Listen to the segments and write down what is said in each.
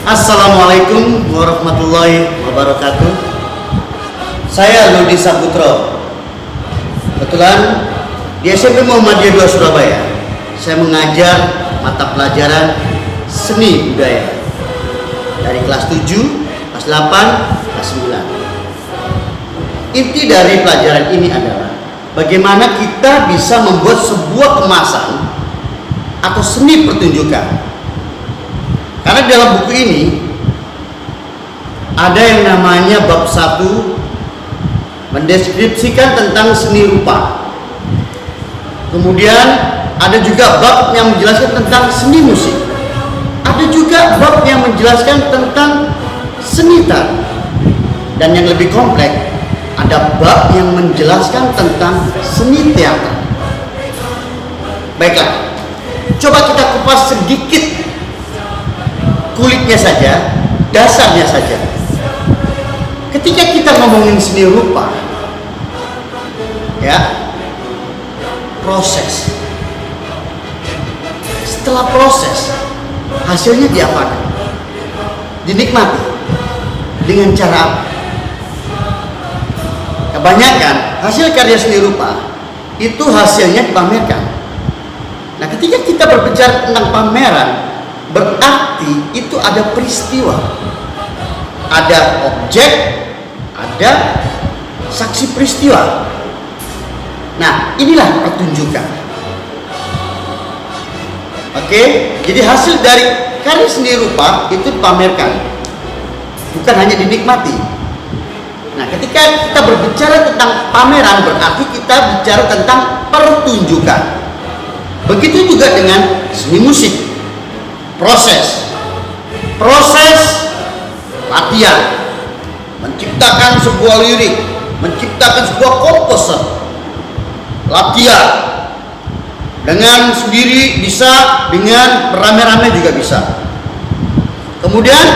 Assalamualaikum warahmatullahi wabarakatuh. Saya Ludi Saputro. Kebetulan di SMP Muhammadiyah 2 Surabaya, saya mengajar mata pelajaran seni budaya dari kelas 7, kelas 8, kelas 9. Inti dari pelajaran ini adalah bagaimana kita bisa membuat sebuah kemasan atau seni pertunjukan. Karena dalam buku ini ada yang namanya bab 1 mendeskripsikan tentang seni rupa. Kemudian ada juga bab yang menjelaskan tentang seni musik. Ada juga bab yang menjelaskan tentang seni tari. Dan yang lebih kompleks, ada bab yang menjelaskan tentang seni teater. Baiklah, coba kita kupas sedikit kulitnya saja, dasarnya saja. Ketika kita ngomongin seni rupa, ya, proses. Setelah proses, hasilnya diapakan? Dinikmati. Dengan cara apa? Kebanyakan hasil karya seni rupa itu hasilnya dipamerkan. Nah, ketika kita berbicara tentang pameran, berarti itu ada peristiwa, ada objek, ada saksi peristiwa. Nah, inilah pertunjukan. Oke, jadi hasil dari karya seni rupa itu dipamerkan, bukan hanya dinikmati. Nah, ketika kita berbicara tentang pameran, berarti kita bicara tentang pertunjukan. Begitu juga dengan seni musik. Proses latihan, menciptakan sebuah lirik, menciptakan sebuah komposer, latihan dengan sendiri bisa, dengan beramai-ramai juga bisa. Kemudian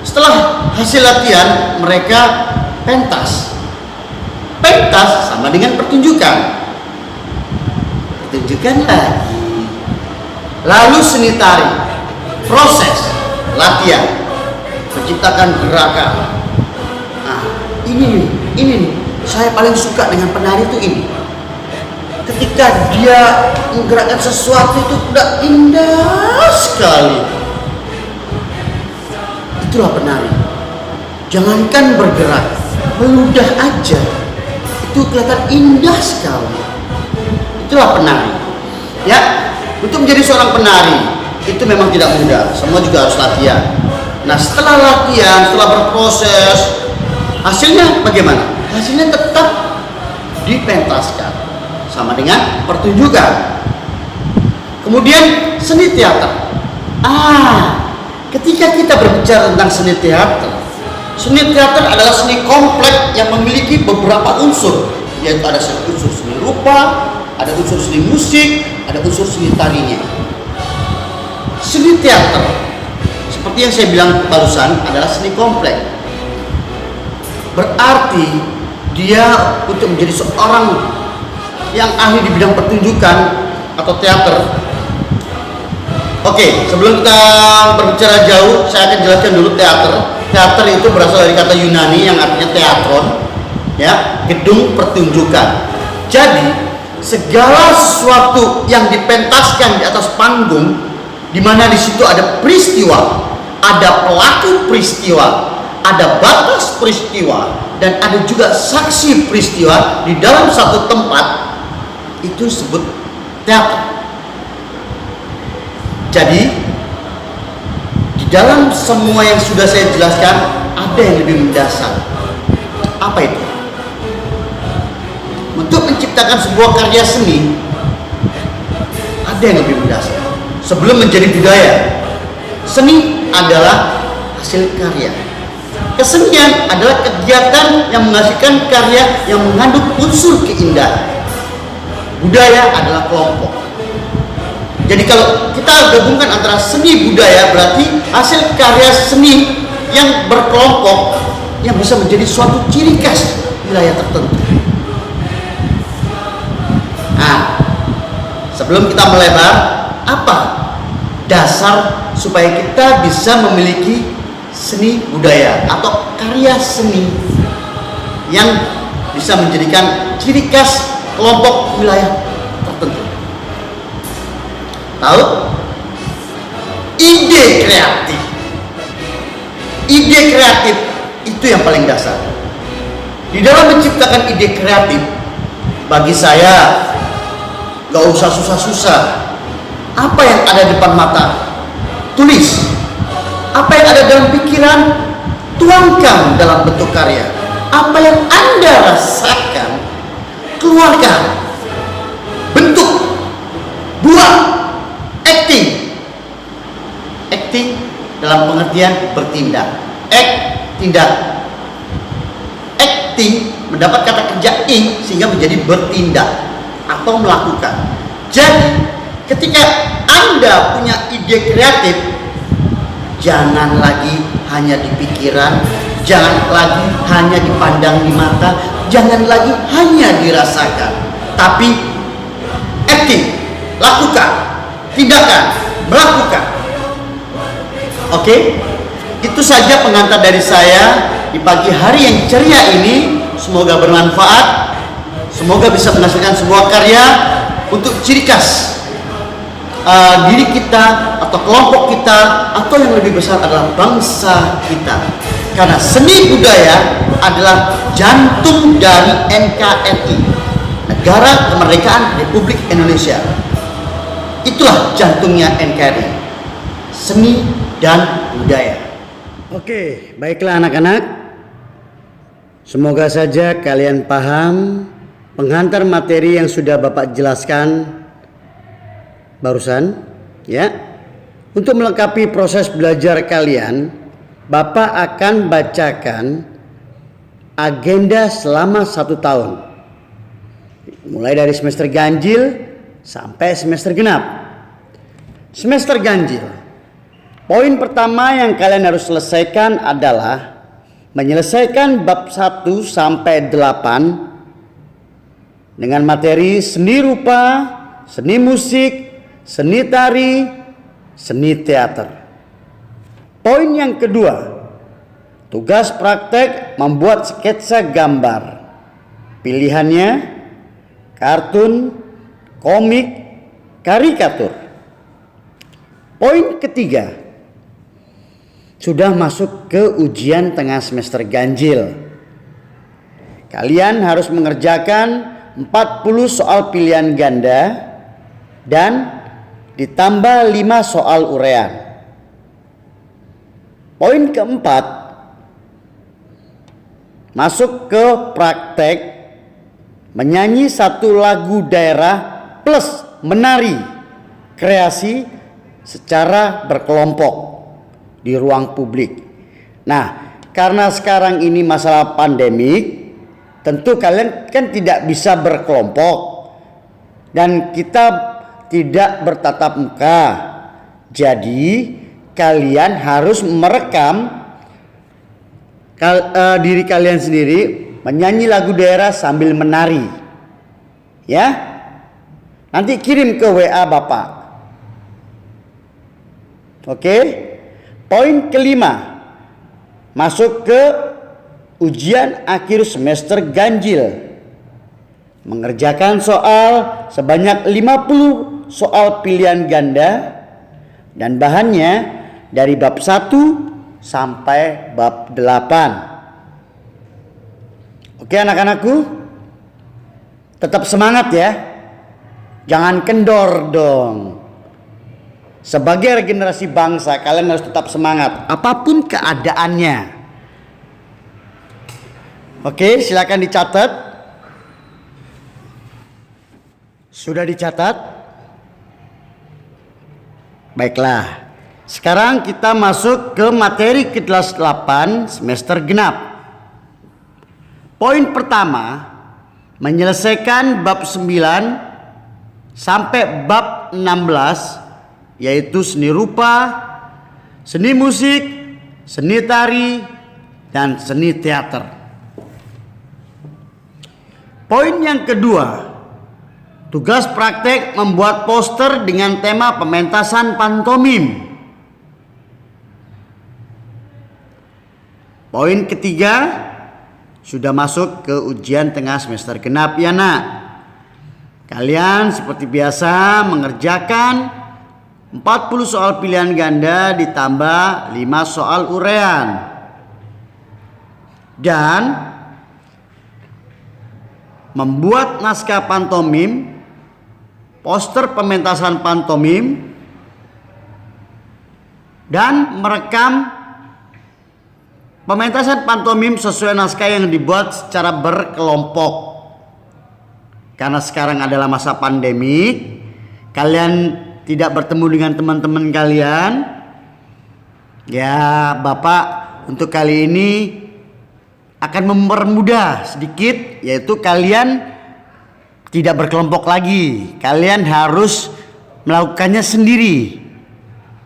setelah hasil latihan mereka pentas sama dengan pertunjukan lagi, lalu seni tari. Proses latihan, menciptakan gerakan. Nah, ini saya paling suka dengan penari itu ini. Ketika dia menggerakkan sesuatu itu udah indah sekali. Itulah penari. Jangankan bergerak, meludah aja itu kelihatan indah sekali. Itulah penari. Ya, untuk menjadi seorang penari itu memang tidak mudah, semua juga harus latihan. Nah, setelah latihan, setelah berproses, hasilnya bagaimana? Hasilnya tetap dipentaskan, sama dengan pertunjukan. Kemudian seni teater. Ketika kita berbicara tentang seni teater adalah seni kompleks yang memiliki beberapa unsur, yaitu ada unsur seni rupa, ada unsur seni musik, ada unsur seni tarinya. Seni teater, seperti yang saya bilang barusan, adalah seni kompleks. Berarti dia untuk menjadi seorang yang ahli di bidang pertunjukan atau teater. Oke, sebelum kita berbicara jauh, saya akan jelaskan dulu teater. Teater itu berasal dari kata Yunani yang artinya teatron, ya, gedung pertunjukan. Jadi segala sesuatu yang dipentaskan di atas panggung, di mana di situ ada peristiwa, ada pelaku peristiwa, ada batas peristiwa, dan ada juga saksi peristiwa di dalam satu tempat, itu disebut teater. Jadi di dalam semua yang sudah saya jelaskan ada yang lebih mendasar. Apa itu? Untuk menciptakan sebuah karya seni ada yang lebih mendasar. Sebelum menjadi budaya, seni adalah hasil karya. Kesenian adalah kegiatan yang menghasilkan karya yang mengandung unsur keindahan. Budaya adalah kelompok. Jadi kalau kita gabungkan antara seni budaya, berarti hasil karya seni yang berkelompok yang bisa menjadi suatu ciri khas wilayah tertentu. Nah, sebelum kita melebar, apa dasar supaya kita bisa memiliki seni budaya atau karya seni yang bisa menjadikan ciri khas kelompok wilayah tertentu. Tahu? Ide kreatif. Ide kreatif itu yang paling dasar. Di dalam menciptakan ide kreatif, bagi saya gak usah susah-susah. Apa yang ada depan mata, tulis. Apa yang ada dalam pikiran, tuangkan dalam bentuk karya. Apa yang Anda rasakan, keluarkan. Bentuk, buat, acting. Acting dalam pengertian bertindak. Tindak. Acting mendapat kata kerja ing sehingga menjadi bertindak atau melakukan. Jadi ketika Anda punya ide kreatif, jangan lagi hanya di pikiran, jangan lagi hanya dipandang di mata, jangan lagi hanya dirasakan, tapi acting, lakukan, tindakan, melakukan. Oke? Itu saja pengantar dari saya di pagi hari yang ceria ini. Semoga bermanfaat, semoga bisa menghasilkan sebuah karya untuk ciri khas diri kita atau kelompok kita, atau yang lebih besar adalah bangsa kita. Karena seni budaya adalah jantung dari NKRI, Negara Kemerdekaan Republik Indonesia. Itulah jantungnya NKRI, seni dan budaya. Oke, baiklah anak-anak. Semoga saja kalian paham pengantar materi yang sudah Bapak jelaskan barusan, ya. Untuk melengkapi proses belajar kalian, Bapak akan bacakan agenda selama 1 tahun, mulai dari semester ganjil sampai semester genap. Semester ganjil, poin pertama yang kalian harus selesaikan adalah menyelesaikan bab 1 sampai 8 dengan materi seni rupa, seni musik, seni tari, seni teater. Poin yang kedua, tugas praktek membuat sketsa gambar. Pilihannya kartun, komik, karikatur. Poin ketiga, sudah masuk ke ujian tengah semester ganjil. Kalian harus mengerjakan 40 soal pilihan ganda dan ditambah 5 soal urean. Poin keempat, masuk ke praktek menyanyi 1 lagu daerah plus menari kreasi secara berkelompok di ruang publik. Nah, karena sekarang ini masalah pandemik, tentu kalian kan tidak bisa berkelompok dan kita tidak bertatap muka. Jadi kalian harus merekam diri kalian sendiri menyanyi lagu daerah sambil menari. Ya. Nanti kirim ke WA Bapak. Oke? Poin kelima, masuk ke ujian akhir semester ganjil. Mengerjakan soal sebanyak 50 soal pilihan ganda dan bahannya dari bab 1 sampai bab 8. Oke anak-anakku, tetap semangat ya. Jangan kendor dong. Sebagai regenerasi bangsa, kalian harus tetap semangat apapun keadaannya. Oke, silakan dicatat. Sudah dicatat? Baiklah. Sekarang kita masuk ke materi kelas 8 semester genap. Poin pertama, menyelesaikan bab 9 sampai bab 16, yaitu seni rupa, seni musik, seni tari, dan seni teater. Poin yang kedua, tugas praktek membuat poster dengan tema pementasan pantomim. Poin ketiga, sudah masuk ke ujian tengah semester genap ya nak. Kalian seperti biasa mengerjakan 40 soal pilihan ganda ditambah 5 soal urean. Dan membuat naskah pantomim, poster pementasan pantomim, dan merekam pementasan pantomim sesuai naskah yang dibuat secara berkelompok. Karena sekarang adalah masa pandemi, kalian tidak bertemu dengan teman-teman kalian. Ya, Bapak untuk kali ini akan mempermudah sedikit, yaitu kalian tidak berkelompok lagi. Kalian harus melakukannya sendiri.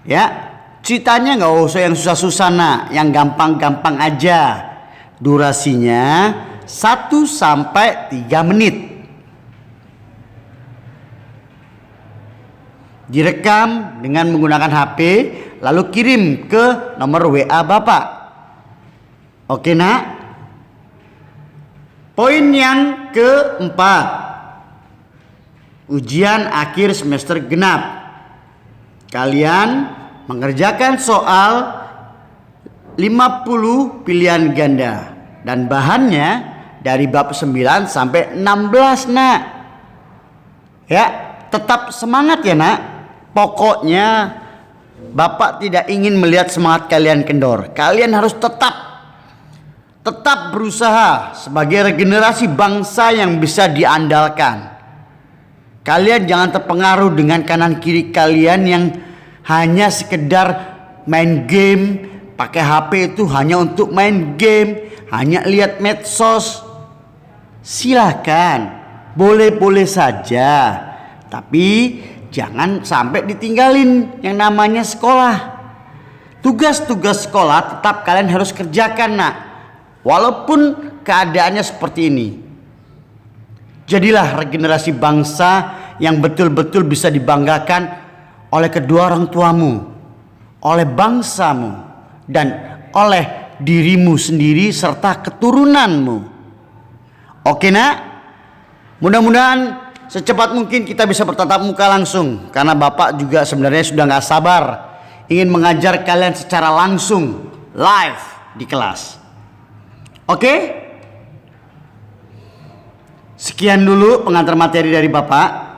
Ya, ceritanya nggak usah yang susah-susah nak, yang gampang-gampang aja. Durasinya 1 sampai 3 menit. Direkam dengan menggunakan HP, lalu kirim ke nomor WA Bapak. Oke nak? Poin yang keempat, ujian akhir semester genap. Kalian mengerjakan soal 50 pilihan ganda dan bahannya dari bab 9 sampai 16 nak. Ya, tetap semangat ya nak. Pokoknya Bapak tidak ingin melihat semangat kalian kendor. Kalian harus tetap berusaha sebagai regenerasi bangsa yang bisa diandalkan. Kalian jangan terpengaruh dengan kanan kiri kalian yang hanya sekedar main game, pakai HP itu hanya untuk main game, hanya lihat medsos. Silakan, boleh-boleh saja, tapi jangan sampai ditinggalin yang namanya sekolah. Tugas-tugas sekolah tetap kalian harus kerjakan nak, walaupun keadaannya seperti ini. Jadilah regenerasi bangsa yang betul-betul bisa dibanggakan oleh kedua orang tuamu, oleh bangsamu, dan oleh dirimu sendiri serta keturunanmu. Oke nak? Mudah-mudahan secepat mungkin kita bisa bertatap muka langsung, karena Bapak juga sebenarnya sudah gak sabar ingin mengajar kalian secara langsung, live di kelas. Oke? Sekian dulu pengantar materi dari Bapak.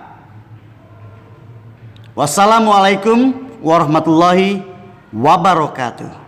Wassalamualaikum warahmatullahi wabarakatuh.